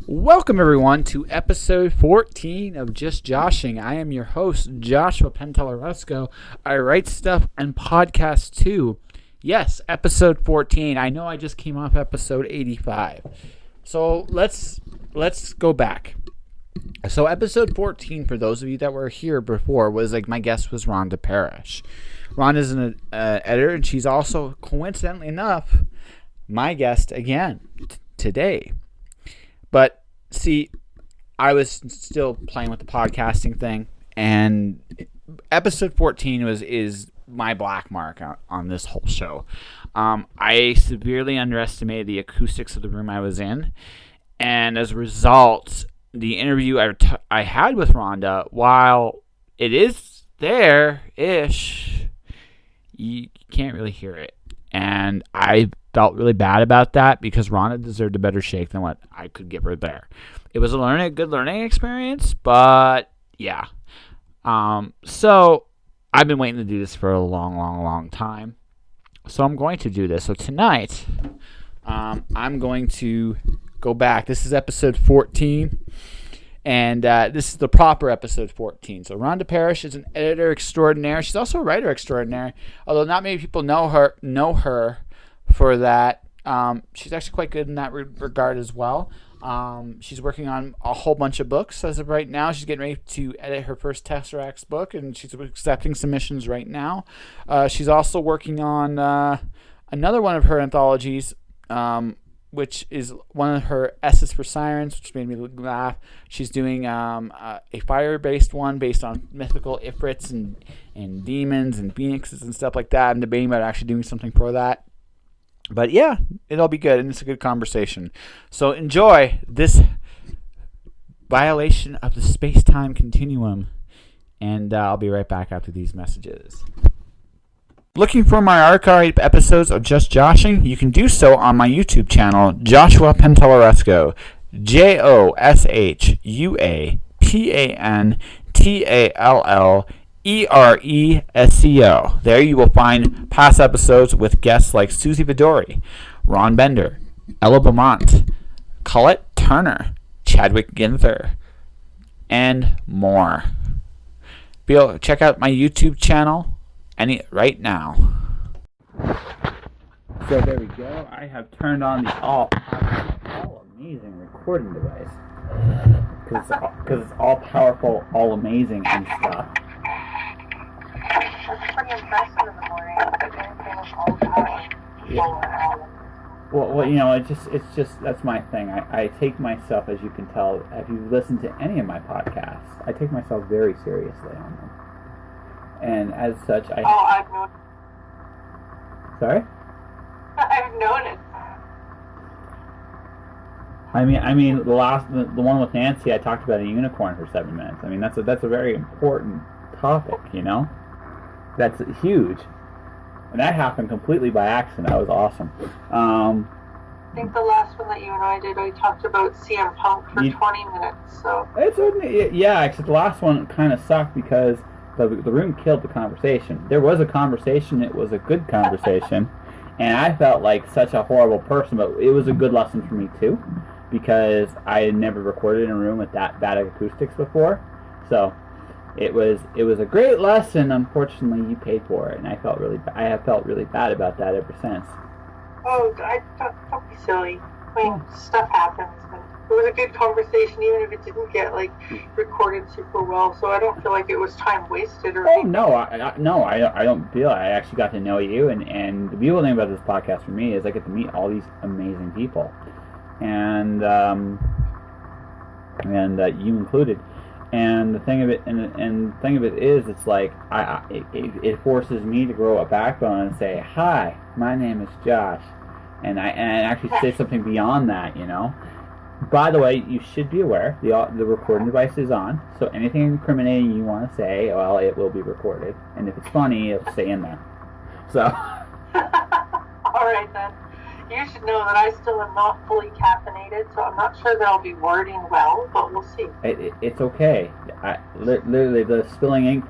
Welcome, everyone, to episode 14 of Just Joshing. I am your host, Joshua Pentelarusco. I write stuff and podcast too. Yes, episode 14. I know I just came off episode 85. So let's go back. So episode 14, for those of you that were here before, was like my guest was Rhonda Parrish. Rhonda's an editor, and she's also, coincidentally enough, my guest again today. But see, I was still playing with the podcasting thing, and episode 14 is my black mark on this whole show. I severely underestimated the acoustics of the room I was in, and as a result, the interview I had with Rhonda, while it is there-ish, you can't really hear it. And I felt really bad about that because Rhonda deserved a better shake than what I could give her there. It was a good learning experience, but yeah. So I've been waiting to do this for a long time. So I'm going to do this. So tonight, I'm going to go back. This is episode 14. And this is the proper episode 14. So Rhonda Parrish is an editor extraordinaire. She's also a writer extraordinaire, although not many people know her for that. She's actually quite good in that regard as well. She's working on a whole bunch of books as of right now. She's getting ready to edit her first Tesseracts book, and she's accepting submissions right now. She's also working on another one of her anthologies, which is one of her S's for Sirens, which made me laugh. She's doing a fire-based one based on mythical ifrits and demons and phoenixes and stuff like that. I'm debating about actually doing something for that. But yeah, it'll be good, and it's a good conversation. So enjoy this violation of the space-time continuum, and I'll be right back after these messages. Looking for my archived episodes of Just Joshing? You can do so on my YouTube channel, Joshua Pentelarusco, JOSHUAPANTALLERESCO. There you will find past episodes with guests like Susie Vidori, Ron Bender, Ella Beaumont, Colette Turner, Chadwick Ginther, and more. Check out my YouTube channel right now. So there we go. I have turned on the all amazing recording device because it's all powerful, all amazing and stuff. That's pretty impressive in the morning. Everything is all powerful. Yeah. Well, you know, it's just that's my thing. I take myself, as you can tell, if you listen to any of my podcasts, I take myself very seriously on them. And as such, I've known. Sorry? I've known it. I mean, the one with Nancy, I talked about a unicorn for 7 minutes. I mean, that's a very important topic, you know. That's huge, and that happened completely by accident. That was awesome. I think the last one that you and I did, I talked about CM Punk for 20 minutes. So yeah, except the last one kind of sucked because the room killed the conversation. There was a conversation. It was a good conversation. And I felt like such a horrible person, but it was a good lesson for me, too, because I had never recorded in a room with that bad acoustics before. So it was a great lesson. Unfortunately, you paid for it, and I have felt really bad about that ever since. Oh, don't be silly. I mean, stuff happens. It was a good conversation, even if it didn't get recorded super well. So I don't feel like it was time wasted or. Oh no, I don't feel it. I actually got to know you, and the beautiful thing about this podcast for me is I get to meet all these amazing people, and you included. And the thing of it, is, it's like it forces me to grow a backbone and say, "Hi, my name is Josh," and I actually say something beyond that, you know. By the way, you should be aware the recording device is on, so anything incriminating you want to say, well, it will be recorded, and if it's funny, it'll stay in there. So. All right then. You should know that I still am not fully caffeinated, so I'm not sure that I'll be wording well, but we'll see. It's okay. Literally, the spilling ink.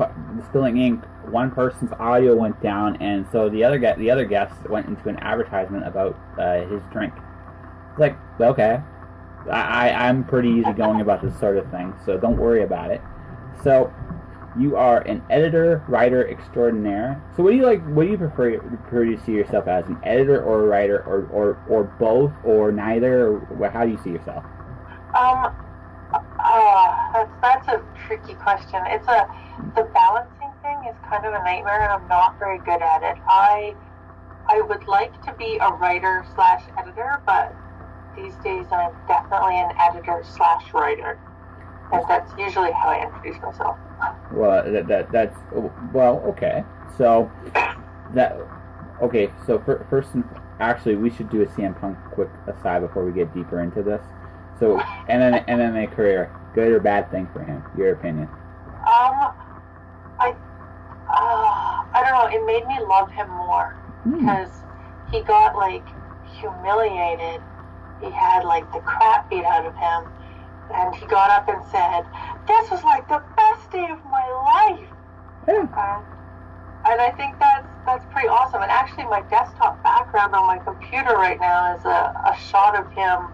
One person's audio went down, and so the other guest went into an advertisement about his drink. It's like, okay, I'm pretty easygoing about this sort of thing, so don't worry about it. So, you are an editor, writer extraordinaire. So, what do you like? What do you prefer to see yourself as? An editor or a writer, or both, or neither? Or how do you see yourself? That's a tricky question. The balancing thing is kind of a nightmare, and I'm not very good at it. I would like to be a writer slash editor, but these days I'm definitely an editor slash writer, and that's usually how I introduce myself. Well, that's well, okay. So first, actually, we should do a CM Punk quick aside before we get deeper into this. So, and then a career, good or bad thing for him? Your opinion? I don't know. It made me love him more because he got like humiliated. He had like the crap beat out of him, and he got up and said, "This was like the best day of my life." Yeah. And I think that's pretty awesome. And actually, my desktop background on my computer right now is a shot of him,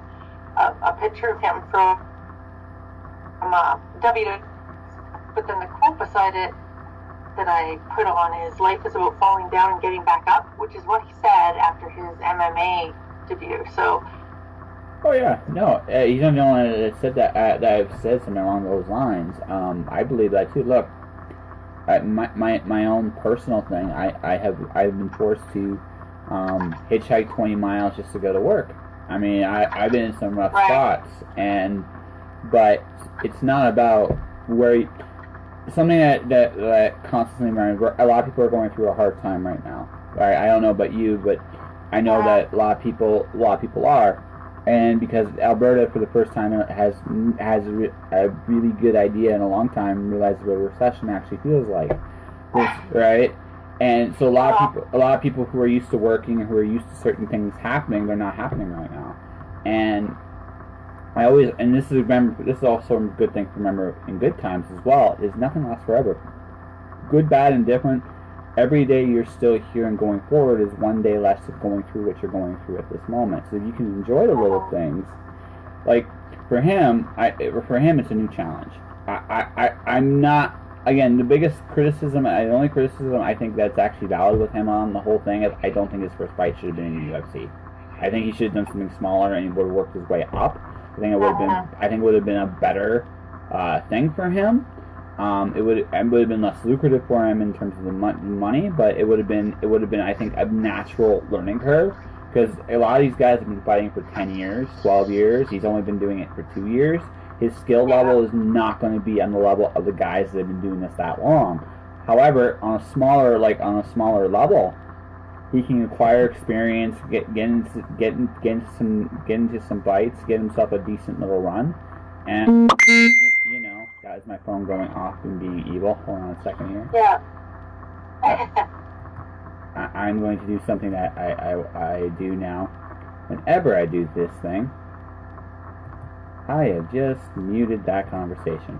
a picture of him from W. But then the quote beside it that I put on is "Life is about falling down and getting back up," which is what he said after his MMA debut. So. Oh yeah, no, he's not the only one that said that. That I've said something along those lines. I believe that too. Look, my own personal thing. I've been forced to hitchhike 20 miles just to go to work. I mean, I've been in some rough spots, but it's not about where. Something that constantly reminds. A lot of people are going through a hard time right now. Right? I don't know about you, but I know that a lot of people are. And because Alberta, for the first time, has a really good idea in a long time, realized what a recession actually feels like, right? And so a lot of people who are used to working, who are used to certain things happening, they're not happening right now. And this is also a good thing to remember in good times as well, is nothing lasts forever. Good, bad, and different. Every day you're still here and going forward is one day less of going through what you're going through at this moment. So if you can enjoy the little things, like for him, it's a new challenge. I'm not, again, the biggest criticism, the only criticism I think that's actually valid with him on the whole thing is I don't think his first fight should have been in the UFC. I think he should have done something smaller and he would have worked his way up. I think it would have been a better thing for him. It would have been less lucrative for him in terms of the money, but it would have been I think a natural learning curve, because a lot of these guys have been fighting for 10 years, 12 years. He's only been doing it for 2 years. His skill level is not going to be on the level of the guys that have been doing this that long. However, on a smaller level, he can acquire experience, get into some fights, get himself a decent little run, and that is my phone going off and being evil. Hold on a second here. Yeah. I'm going to do something that I do now. Whenever I do this thing, I have just muted that conversation.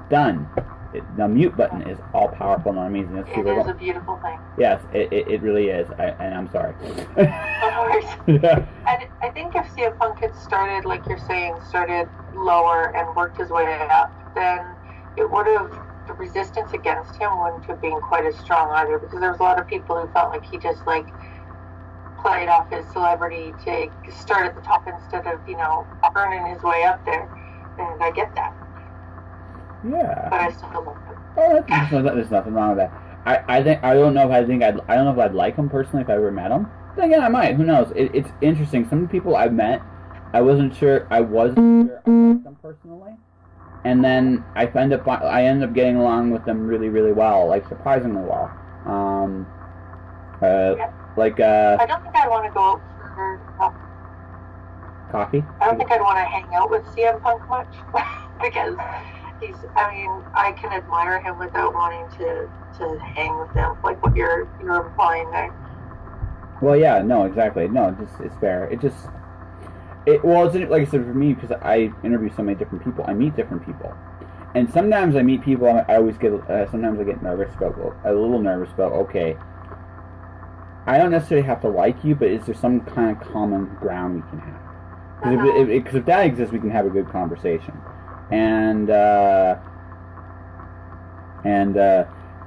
Done. The mute button is all powerful, and amazing. It is a beautiful thing. Yes, it really is. And I'm sorry. Of course. Yeah. And I think if CM Punk had started, like you're saying, lower and worked his way up, then the resistance against him wouldn't have been quite as strong either, because there was a lot of people who felt like he just played off his celebrity to start at the top instead of earning his way up there, and I get that. Yeah. But I still love him. Oh, there's nothing wrong with that. I don't know if I'd like him personally if I ever met him. But again, I might. Who knows? It's interesting. Some people I've met, I wasn't sure I liked them personally, and then I ended up getting along with them really, really well, surprisingly well. I don't think I'd want to go out for coffee. I don't think I'd want to hang out with CM Punk much because I can admire him without wanting to hang with him, like what you're implying there. Well, yeah, no, exactly. No, it's fair. It's like I said, for me, because I interview so many different people, I meet different people. And sometimes I meet people, I always get, sometimes I get nervous a little nervous about, okay, I don't necessarily have to like you, but is there some kind of common ground we can have? Because if that exists, we can have a good conversation. And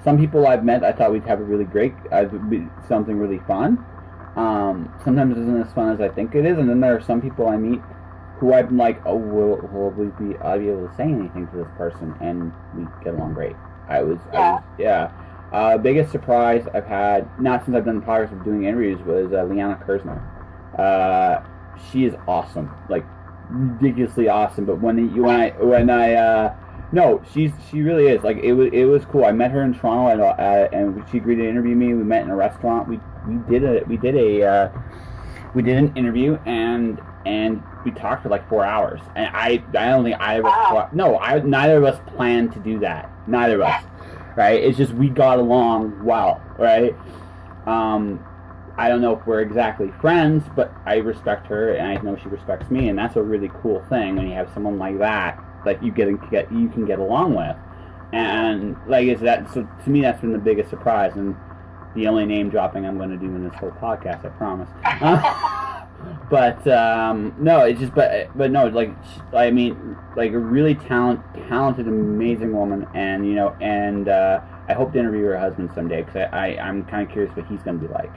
some people I've met, I thought we'd have a really great, something really fun. Sometimes it isn't as fun as I think it is, and then there are some people I meet who I'm like, oh, I'll be able to say anything to this person, and we get along great. Biggest surprise I've had, not since I've done the progress of doing interviews, was Liana Kersner. She is awesome, like ridiculously awesome. But she really is. Like it was cool. I met her in Toronto, and she agreed to interview me. We met in a restaurant. We did an interview, and we talked for like 4 hours. And I don't think neither of us planned to do that. Neither of us. Right? It's just we got along well, right? I don't know if we're exactly friends, but I respect her, and I know she respects me, and that's a really cool thing when you have someone like that you can get along with, and like it's that. So to me, that's been the biggest surprise, and the only name dropping I'm going to do in this whole podcast, I promise. But no, it's just but no, like I mean, like a really talented, amazing woman, and I hope to interview her husband someday, because I'm kind of curious what he's going to be like.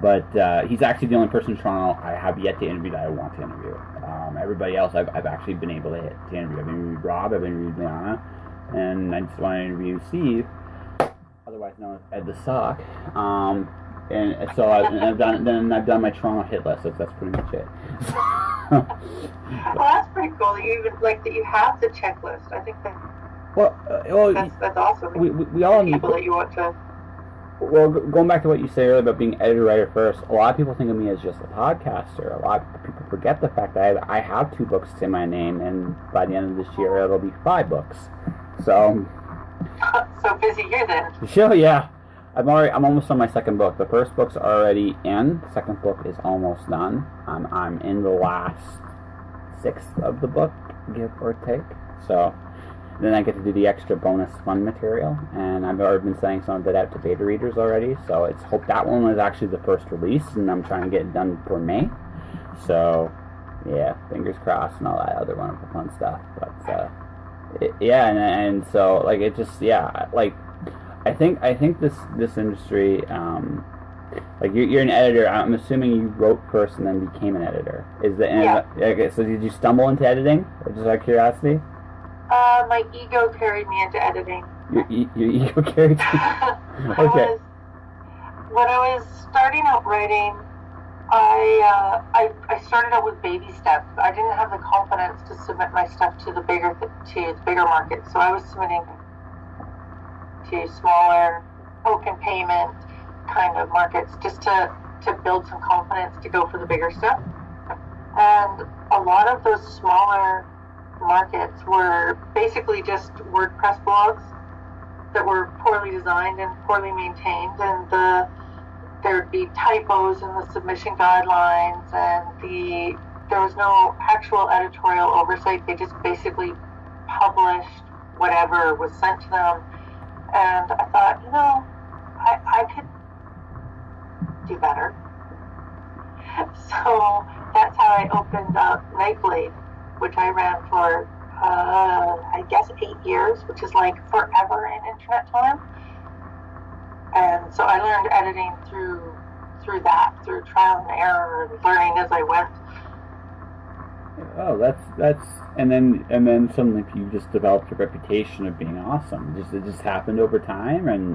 But he's actually the only person in Toronto I have yet to interview that I want to interview. Everybody else I've actually been able to interview. I've interviewed Rob, I've interviewed Liana, and I just want to interview Steve, otherwise known as Ed the Sock. And so I've done my Toronto hit list. So that's pretty much it. Well, that's pretty cool. You even like that you have the checklist. I think that's awesome. We all need people that you want to. Well, going back to what you said earlier about being editor-writer first, a lot of people think of me as just a podcaster. A lot of people forget the fact that I have 2 books to my name, and by the end of this year, it'll be 5 books. So busy here then. Sure, yeah. I'm almost on my 2nd book. The first book's already in. The 2nd book is almost done. I'm in the last 6th of the book, give or take. So then I get to do the extra bonus fun material, and I've already been sending some of that out to beta readers already, so it's hope that one was actually the first release, and I'm trying to get it done for May. So, yeah, fingers crossed and all that other wonderful fun stuff. But, and so, like, it just, like, I think this industry, like, you're an editor. I'm assuming you wrote first and then became an editor. Okay, so did you stumble into editing, or just out of curiosity? My ego carried me into editing. Your ego carried you? Okay. When I was starting out writing, I started out with baby steps. I didn't have the confidence to submit my stuff to the bigger markets, so I was submitting to smaller token payment kind of markets just to build some confidence to go for the bigger stuff. And a lot of those smaller markets were basically just WordPress blogs that were poorly designed and poorly maintained, and there'd be typos in the submission guidelines, and there was no actual editorial oversight. They just basically published whatever was sent to them, and I thought, I could do better. So that's how I opened up Nightblade, which I ran for, I guess, 8 years, which is like forever in internet time. And so I learned editing through trial and error and learning as I went. Oh, that's and then suddenly you just developed a reputation of being awesome. It just happened over time, and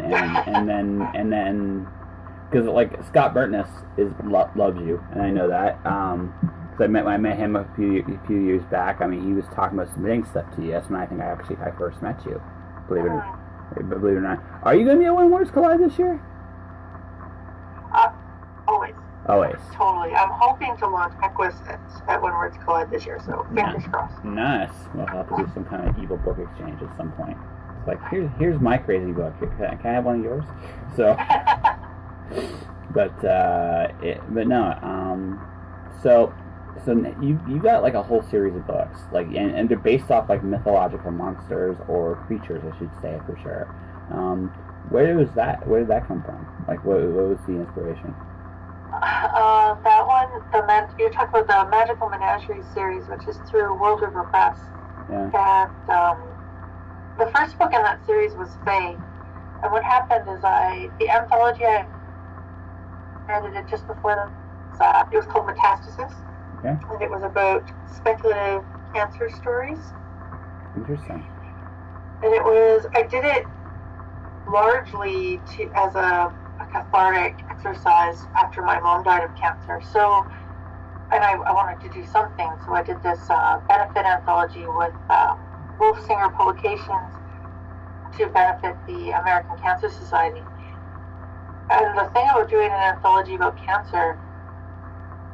then because like Scott Burtness loves you, and I know that. I met him a few years back. I mean, he was talking about submitting stuff to you. That's when I think I first met you. Believe it or not. Are you going to be at When Words Collide this year? Always. Totally. I'm hoping to launch Equus at When Words Collide this year, so fingers crossed. Nice. We'll have to do some kind of evil book exchange at some point. It's like, here's my crazy book. Can I have one of yours? So, but no. So you got like a whole series of books, like, and they're based off like mythological monsters or creatures, I should say, for sure. Where did that come from? Like, what was the inspiration? That one you talk about the Magical Menagerie series, which is through World River Press. Yeah. And the first book in that series was Fae. And what happened is the anthology I edited just before that, it was called Metastasis. Okay. And it was about speculative cancer stories. Interesting. And I did it largely as a cathartic exercise after my mom died of cancer. So, and I wanted to do something, so I did this benefit anthology with Wolf Singer Publications to benefit the American Cancer Society. And the thing about doing an anthology about cancer,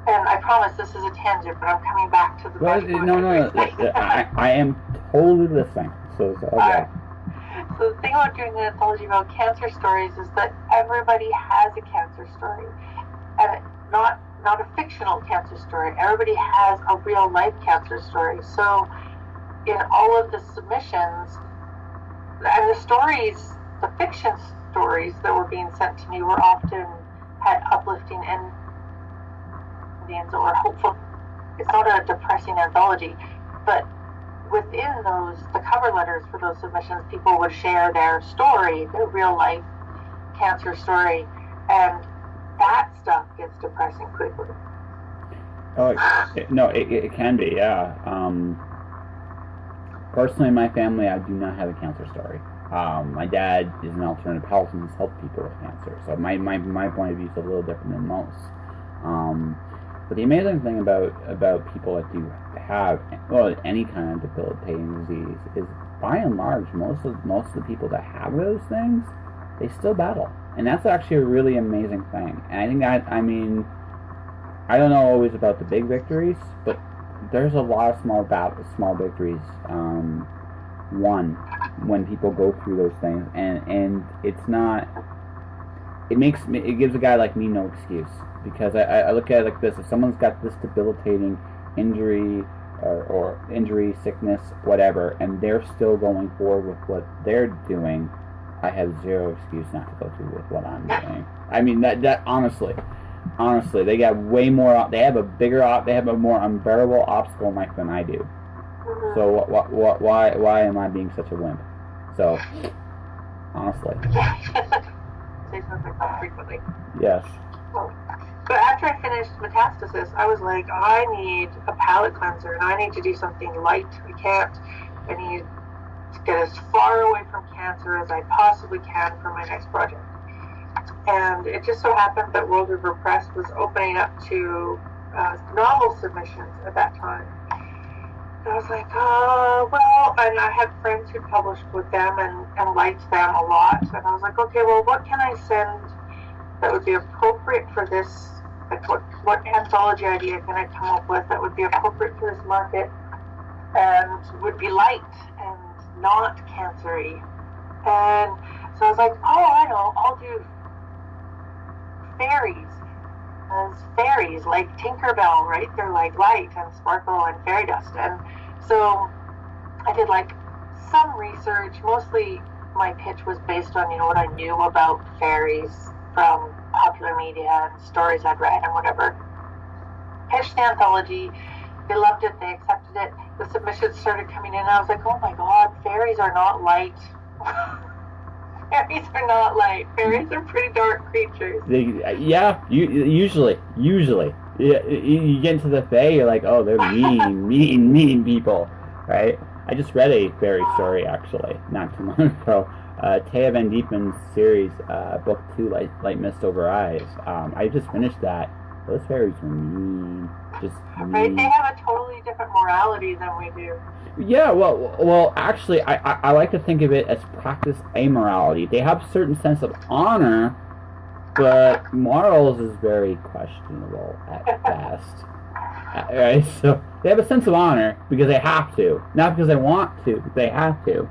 and I promise this is a tangent, but I'm coming back to the No. I am totally listening. So okay. So the thing about doing an anthology about cancer stories is that everybody has a cancer story, and not a fictional cancer story. Everybody has a real life cancer story. So in all of the submissions, and the stories, the fiction stories that were being sent to me were often had uplifting endings or hopeful. It's not a depressing anthology, but within those, the cover letters for those submissions, people would share their story, their real life cancer story, and that stuff gets depressing quickly. Oh, it can be, yeah. Personally, in my family, I do not have a cancer story. My dad is an alternative health and has helped people with cancer, so my point of view is a little different than most. But the amazing thing about people that do have any kind of debilitating disease is, by and large, most of the people that have those things, they still battle, and that's actually a really amazing thing. And I think I don't know always about the big victories, but there's a lot of small victories won when people go through those things, and it's not. It gives a guy like me no excuse, because I look at it like this: if someone's got this debilitating injury or injury, sickness, whatever, and they're still going forward with what they're doing, I have zero excuse not to go through with what I'm doing. I mean that honestly, they got way more. They have a more unbearable obstacle in life than I do. Mm-hmm. So why am I being such a wimp? So honestly. Say something like frequently. Yes. But after I finished Metastasis, I was like, I need a palate cleanser, and I need to do something light. I need to get as far away from cancer as I possibly can for my next project. And it just so happened that World River Press was opening up to novel submissions at that time. And I was like, and I had friends who published with them and liked them a lot. And I was like, okay, well, what can I send that would be appropriate for this? Like, what anthology idea can I come up with that would be appropriate for this market and would be light and not cancer-y? And so I was like, I know, I'll do fairies. As fairies, like Tinkerbell, right? They're like light and sparkle and fairy dust. And so I did like some research. Mostly my pitch was based on, what I knew about fairies from popular media and stories I'd read and whatever. Pitched the anthology. They loved it. They accepted it. The submissions started coming in. And I was like, oh my God, fairies are not light. Fairies are not light. Fairies are pretty dark creatures. Usually. Yeah, you get into the Fae, you're like, oh, they're mean people, right? I just read a fairy story, actually, not too long ago. Taya Van Diepen's series, book 2, Light Mist Over Eyes. I just finished that. Those fairies were mean. Just mean. Right? They have a totally different morality than we do. Yeah, well, actually, I like to think of it as practice amorality. They have a certain sense of honor, but morals is very questionable at best. Right? So they have a sense of honor because they have to, not because they want to, but they have to.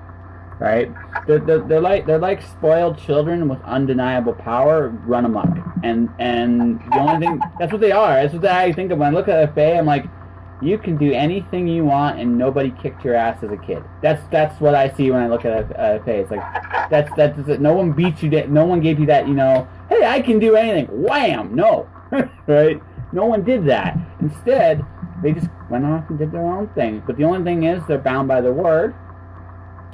Right? They're like spoiled children with undeniable power, run amok, and the only thing that's what they are. That's what I think of when I look at a Fae. I'm like, you can do anything you want, and nobody kicked your ass as a kid. That's what I see when I look at a Fae. It's like that's no one beat you. No one gave you that. Hey, I can do anything. Wham! No, right? No one did that. Instead, they just went off and did their own thing. But the only thing is, they're bound by the word,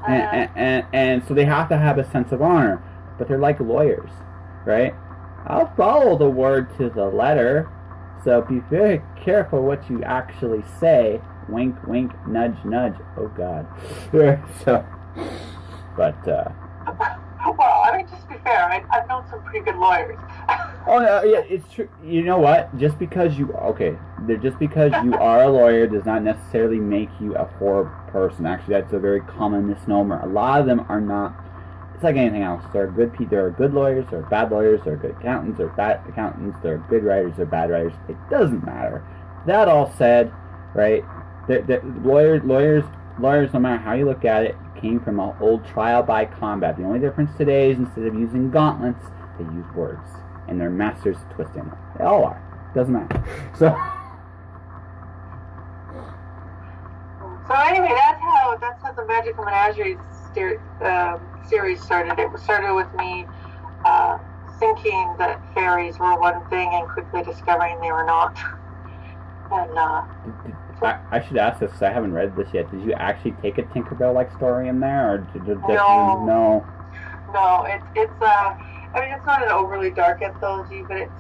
and so they have to have a sense of honor. But they're like lawyers, right? I'll follow the word to the letter, so be very careful what you actually say. Wink, wink, nudge, nudge. Oh, God. So, but, well, I mean, just to be fair, I've known some pretty good lawyers. oh, no, yeah, it's true. You know what? Just because you are a lawyer does not necessarily make you a horrible person. Actually, that's a very common misnomer. A lot of them are not. It's like anything else. There are good lawyers, there are bad lawyers, there are good accountants, there are bad accountants, there are good writers, there are bad writers. It doesn't matter. That all said, right? Lawyers, no matter how you look at it, came from an old trial by combat. The only difference today is instead of using gauntlets, they use words, and they're masters at twisting them. They all are. Doesn't matter. So anyway, that's how the Magical Menagerie series started. It started with me thinking that fairies were one thing and quickly discovering they were not. And I should ask this because I haven't read this yet. Did you actually take a Tinkerbell-like story in there, or did no? No, it's I mean, it's not an overly dark anthology, but it's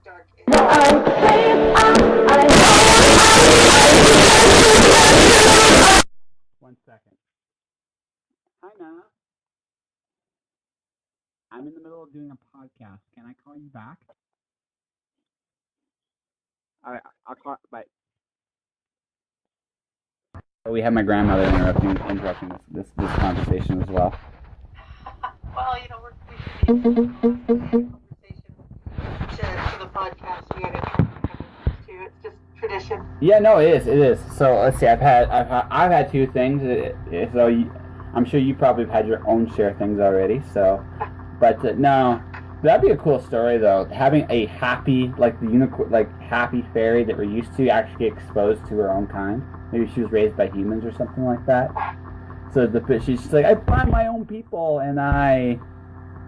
dark. 1 second. Hi, Nana. I'm in the middle of doing a podcast. Can I call you back? All right, I'll call. Bye. We have my grandmother interrupting this conversation as well. Well, we should be conversation to the podcast. We got to it's just tradition. Yeah, no, it is. So let's see. I've had two things. So I'm sure you probably have had your own share of things already. So, but no, that'd be a cool story though. Having a happy, like the unicorn, like happy fairy that we're used to actually get exposed to her own kind. Maybe she was raised by humans or something like that. So she's like, I find my own people, and I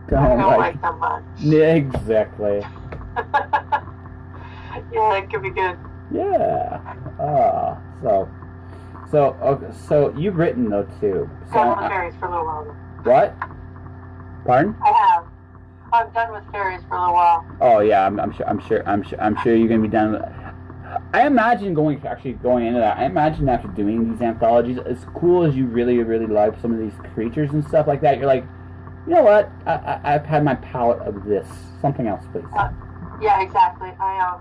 don't like them much. Yeah, exactly. Yeah, that could be good. Yeah. So you've written though too. So Done with fairies for a little while. What? Pardon? I have. I'm done with fairies for a little while. Oh yeah, I'm sure you're gonna be done with. I imagine going into that. I imagine after doing these anthologies, as cool as you really love some of these creatures and stuff like that, you're like, you know what? I've had my palette of this. Something else, please. Yeah, exactly. I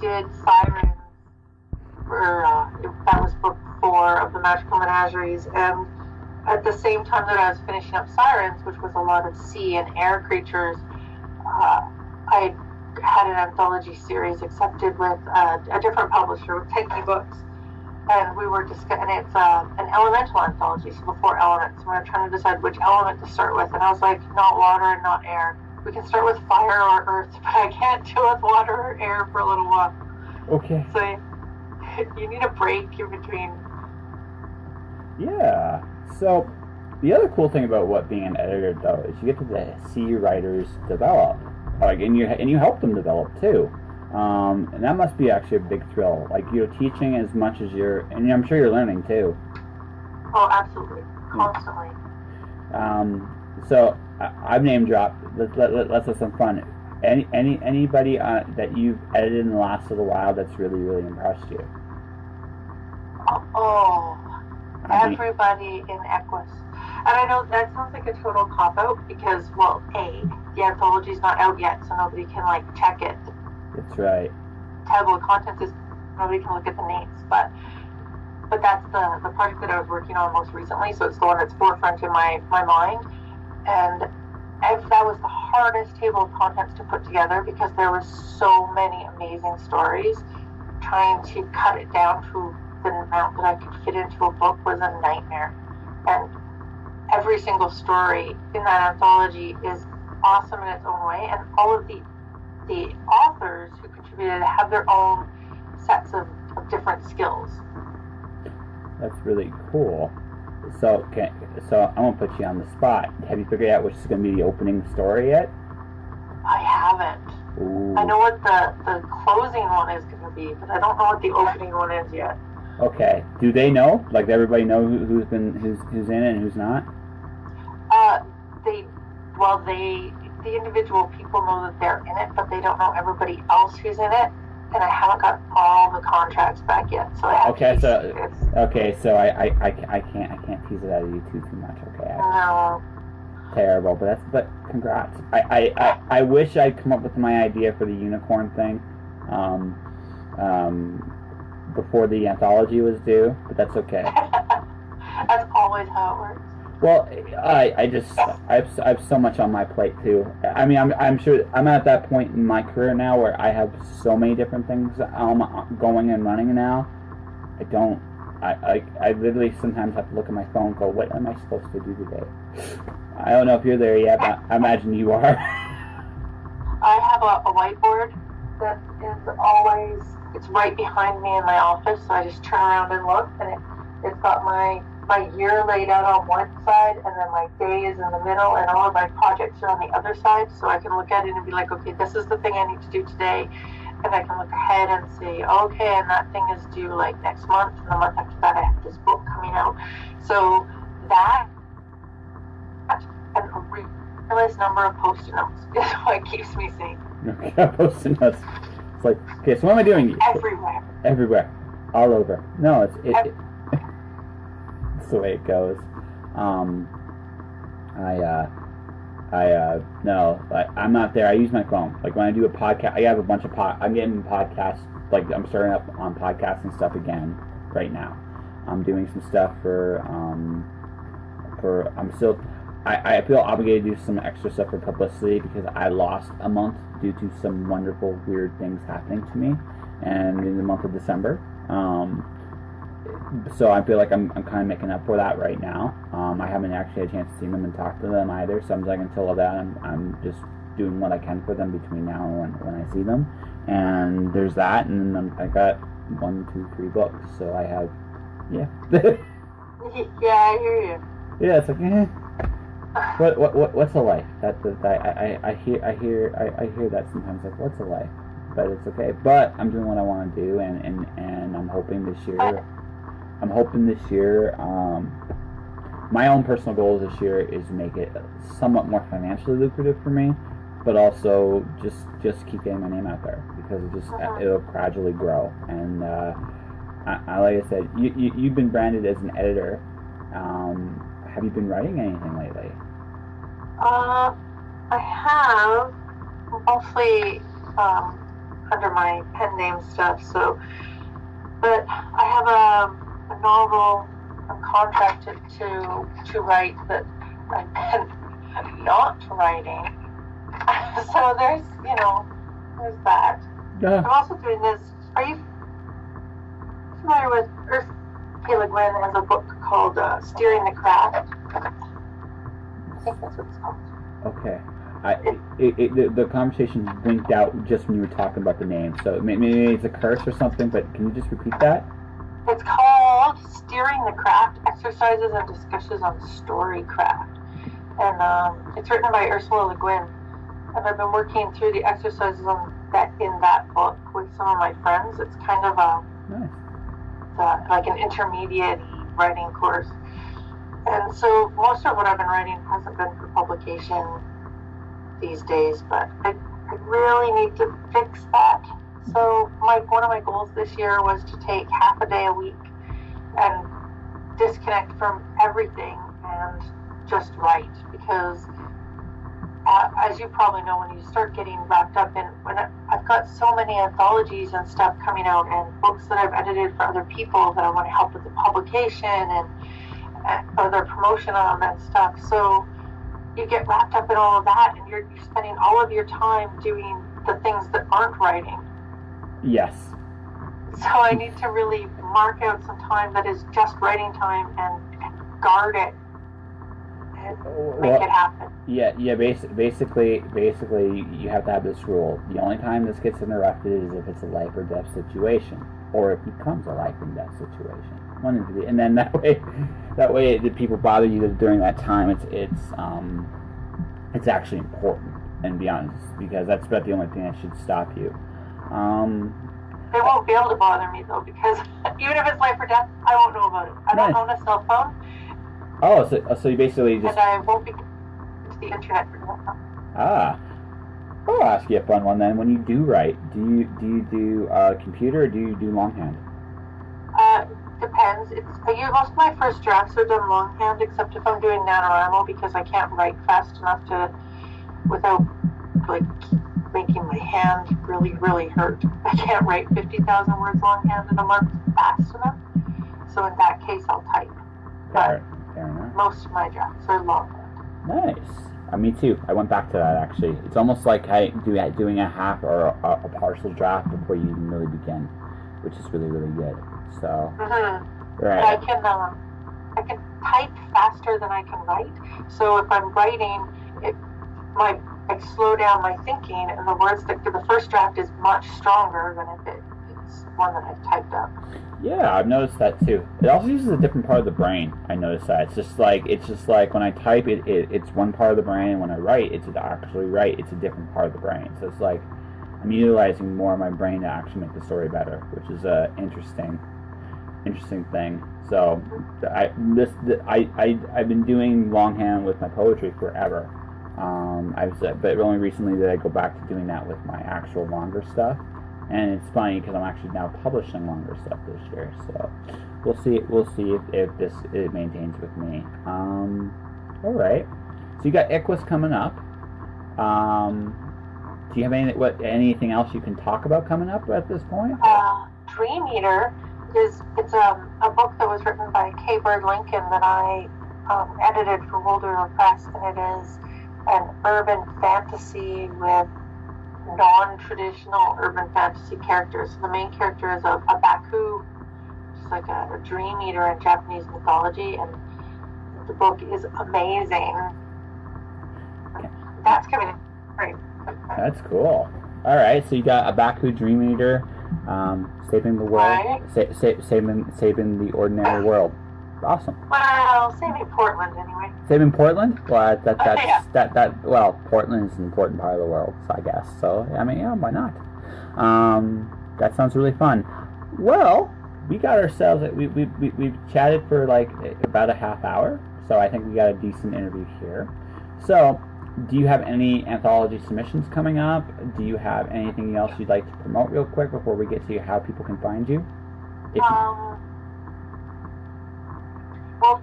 did Sirens that was book 4 of the Magical Menageries, and at the same time that I was finishing up Sirens, which was a lot of sea and air creatures, I had an anthology series accepted with a different publisher with Techie Books, and we were discussing. It's an elemental anthology, so the 4 elements. We were trying to decide which element to start with, and I was like, not water and not air. We can start with fire or earth, but I can't deal with water or air for a little while. Okay. So you need a break in between. Yeah. So the other cool thing about being an editor, though, is you get to see your writers develop, and you help them develop too. And that must be actually a big thrill. Like you're teaching as much as and I'm sure you're learning too. Oh, absolutely, constantly. So I've name dropped. Let's have some fun. Anybody that you've edited in the last little while that's really impressed you? Everybody in Equus. And I know that sounds like a total cop-out because, well, the anthology's not out yet, so nobody can, check it. That's right. Table of contents is, nobody can look at the names, but that's the project that I was working on most recently, so it's the one that's forefront in my mind. And that was the hardest table of contents to put together because there were so many amazing stories. Trying to cut it down to the amount that I could fit into a book was a nightmare. And every single story in that anthology is awesome in its own way, and all of the authors who contributed have their own sets of different skills. That's really cool. So I'm gonna put you on the spot. Have you figured out which is gonna be the opening story yet? I haven't. Ooh. I know what the closing one is going to be, but I don't know what the opening one is yet. Okay. Do they know? Like, everybody know who's in it and who's not? The individual people know that they're in it, but they don't know everybody else who's in it. And I haven't got all the contracts back yet, so I have so I can't tease it out of you too much. Okay. No. Terrible, but congrats. I wish I'd come up with my idea for the unicorn thing, before the anthology was due, but that's okay. That's always how it works. Well, I have so much on my plate too. I mean, I'm sure I'm at that point in my career now where I have so many different things going and running now. I literally sometimes have to look at my phone and go, what am I supposed to do today? I don't know if you're there yet, but I imagine you are. I have a whiteboard that is always, it's right behind me in my office, so I just turn around and look, and it's got my year laid out on one side, and then my day is in the middle, and all of my projects are on the other side, so I can look at it and be like, okay, this is the thing I need to do today, and I can look ahead and say, okay, and that thing is due like next month, and the month after that I have this book coming out. So that and a ridiculous number of post-it notes is what keeps me sane. Okay, post-it notes. It's like, okay, so what am I doing? Everywhere. All over. No, it's the way it goes. No, I'm not there. I use my phone. Like when I do a podcast, I have a bunch of I'm getting podcasts. Like I'm starting up on podcasts and stuff again right now. I'm doing some stuff I feel obligated to do some extra stuff for publicity because I lost a month due to some wonderful, weird things happening to me, and in the month of December. So I feel like I'm kind of making up for that right now. I haven't actually had a chance to see them and talk to them either, so I'm like, until that, I'm just doing what I can for them between now and when I see them. And there's that, and then I got 1, 2, 3 books, so I have, yeah. Yeah, I hear you. Yeah, it's like, what's a life? I hear that sometimes, like, what's a life? But it's okay. But I'm doing what I want to do, and I'm hoping this year. My own personal goal this year is to make it somewhat more financially lucrative for me, but also just keep getting my name out there because it'll gradually grow. And like I said, you've been branded as an editor. Have you been writing anything lately? I have mostly under my pen name stuff. So, but I have a novel I'm contracted to write that I've been not writing. So there's that. Yeah. I'm also doing this. Are you familiar with Ursula Le Guin has a book called Steering the Craft? I think that's what it's called. Okay. The conversation winked out just when you were talking about the name, so maybe it's a curse or something, but can you just repeat that? It's called Steering the Craft, Exercises and Discussions on Storycraft. And it's written by Ursula Le Guin. And I've been working through the exercises in that book with some of my friends. It's kind of like an intermediate writing course. And so most of what I've been writing hasn't been for publication these days, but I really need to fix that. So one of my goals this year was to take half a day a week and disconnect from everything and just write, because as you probably know, when you start getting wrapped up in, I've got so many anthologies and stuff coming out and books that I've edited for other people that I want to help with the publication and or their promotion on and stuff. So you get wrapped up in all of that, and you're spending all of your time doing the things that aren't writing. Yes. So I need to really mark out some time that is just writing time and guard it and make it happen. Yeah. Basically, you have to have this rule. The only time this gets interrupted is if it's a life or death situation, or it becomes a life and death situation. And then that way, the people bother you during that time. It's actually important. and be honest, because that's about the only thing that should stop you. They won't be able to bother me though, because even if it's life or death, I won't know about it. I don't own a cell phone. Oh, so you basically just... And I won't be to the internet for that. Ah. I'll ask you a fun one then. When you do write, do you do computer or do you do longhand? Depends. Most of my first drafts are done longhand, except if I'm doing NaNoWriMo, because I can't write fast enough without like making my hand really, really hurt. I can't write 50,000 words longhand in a month fast enough. So in that case, I'll type. But fair enough. Most of my drafts are longhand. Nice. Me too. I went back to that actually. It's almost like doing a half or a partial draft before you even really begin, which is really, really good. So, right. I can type faster than I can write. So if I'm writing, I slow down my thinking, and the words that the first draft is much stronger than if it's one that I've typed up. Yeah, I've noticed that too. It also uses a different part of the brain. I noticed that. It's just like when I type it's one part of the brain, and when I write, it's a different part of the brain. So it's like I'm utilizing more of my brain to actually make the story better, which is a interesting thing. So I've been doing longhand with my poetry forever. But only recently did I go back to doing that with my actual longer stuff. And it's funny because I'm actually now publishing longer stuff this year, so we'll see if it maintains with me. All right. So you got Iquus coming up. Do you have anything else you can talk about coming up at this point? Dream Eater it's a book that was written by K. Bird Lincoln that I edited for Wilder Press, and it is an urban fantasy with non-traditional urban fantasy characters. So the main character is a Baku, which is like a dream eater in Japanese mythology, and the book is amazing. That's coming in. Great. That's cool. All right, so you got a Baku dream eater, saving the world, right. saving the ordinary world. Awesome. Well, saving Portland anyway. Saving Portland? Well, well, Portland is an important part of the world, so I guess. So, I mean, yeah, why not? That sounds really fun. Well, we got ourselves, we've chatted for like about a half hour, so I think we got a decent interview here. So, do you have any anthology submissions coming up? Do you have anything else you'd like to promote real quick before we get to how people can find you? Well,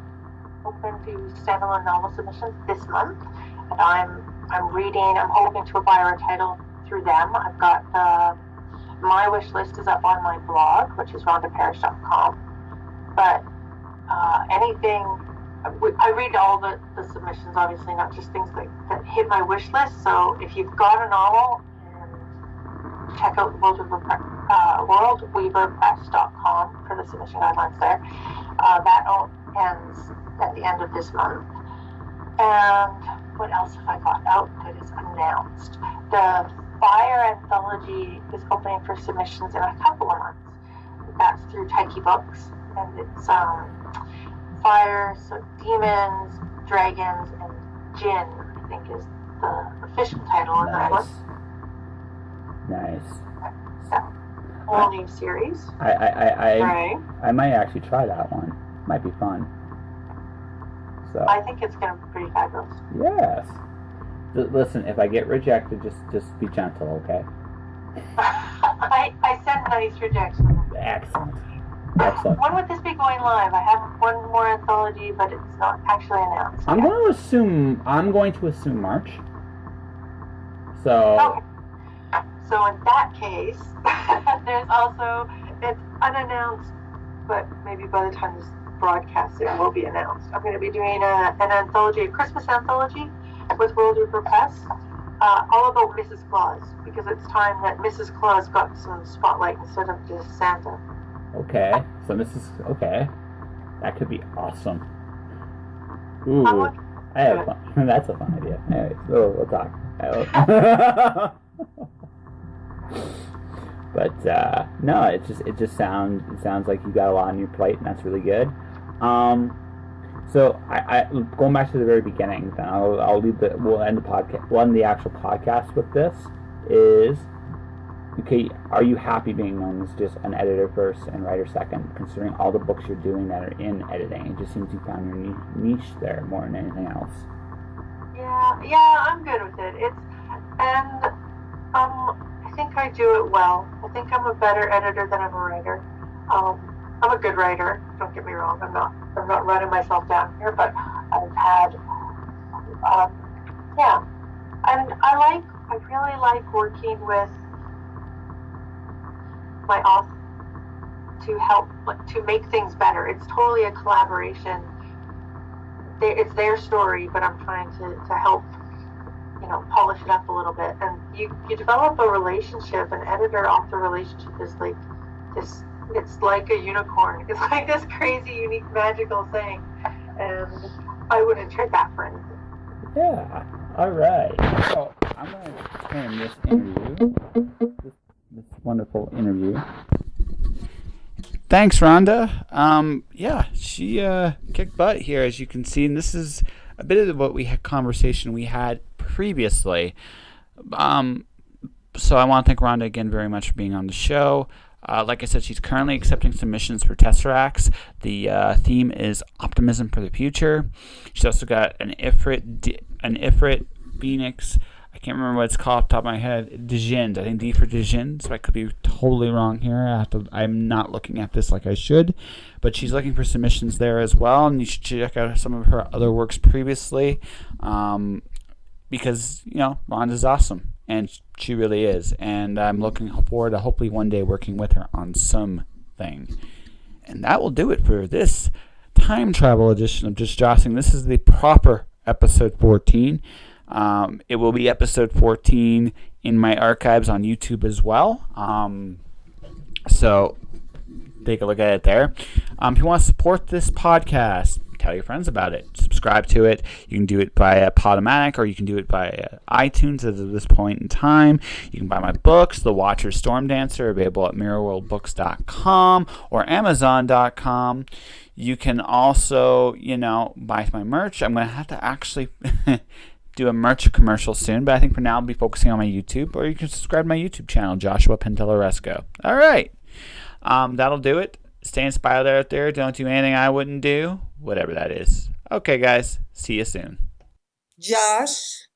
open to standalone novel submissions this month, and I'm hoping to acquire a title through them. I've got my wish list is up on my blog, which is rhondaparrish.com. But anything, I read all the submissions, obviously, not just things that hit my wish list. So if you've got a novel, check out worldweaverpress.com for the submission guidelines there. That ends at the end of this month. And what else have I got out that is announced? The Fire anthology is opening for submissions in a couple of months. That's through Taiki Books, and it's Fire, so demons, dragons, and Jinn, I think is the official title of that book. Nice. So, whole new series. I might actually try that one. Might be fun. So I think it's going to be pretty fabulous. Yes. Listen, if I get rejected, just be gentle, okay? I send nice rejections. Excellent. When would this be going live? I have one more anthology, but it's not actually announced. I'm going to assume March. So. Okay. So in that case, there's also, it's unannounced, but maybe by the time this broadcast it will be announced. I'm going to be doing an anthology, a Christmas anthology with World River Press, all about Mrs. Claus, because it's time that Mrs. Claus got some spotlight instead of just Santa. Okay, so okay, that could be awesome. Ooh, I have fun. That's a fun idea. Anyways, we'll talk. But no, it just sounds like you got a lot on your plate, and that's really good. So I going back to the very beginning. Then we'll end the podcast. We'll end the actual podcast with this. Is okay. Are you happy being known as just an editor first and writer second, considering all the books you're doing that are in editing? It just seems you found your niche there more than anything else. Yeah, I'm good with it. I think I do it well. I think I'm a better editor than I'm a writer. I'm a good writer. Don't get me wrong. I'm not running myself down here, but I've had, yeah. And I really like working with my author to help, to make things better. It's totally a collaboration. It's their story, but I'm trying to help, polish it up a little bit. And you develop a relationship, an editor-author relationship is like this. It's like a unicorn. It's like this crazy, unique, magical thing, and I wouldn't trade that for anything. Yeah. All right. So I'm going to turn this interview, this wonderful interview. Thanks, Rhonda. Yeah, she kicked butt here, as you can see, and this is a bit of what conversation we had previously. So I want to thank Rhonda again very much for being on the show. Like I said, she's currently accepting submissions for Tesseracts. The theme is optimism for the future. She's also got an Ifrit Phoenix. I can't remember what it's called off the top of my head. Dijins. I think D for Dijins. So I could be totally wrong here. I'm not looking at this like I should. But she's looking for submissions there as well. And you should check out some of her other works previously. Because, Rhonda's awesome. And she really is. And I'm looking forward to hopefully one day working with her on something. And that will do it for this time travel edition of Just Joshing. This is the proper episode 14. It will be episode 14 in my archives on YouTube as well. So take a look at it there. If you want to support this podcast, tell your friends about it. Subscribe to it. You can do it via Podomatic, or you can do it via iTunes at this point in time. You can buy my books, The Watcher Storm Dancer, available at mirrorworldbooks.com or amazon.com. You can also, buy my merch. I'm going to have to actually do a merch commercial soon, but I think for now I'll be focusing on my YouTube, or you can subscribe to my YouTube channel, Joshua Pentellaresco. All right. That'll do it. Stay inspired out there. Don't do anything I wouldn't do. Whatever that is. Okay, guys. See you soon. Josh.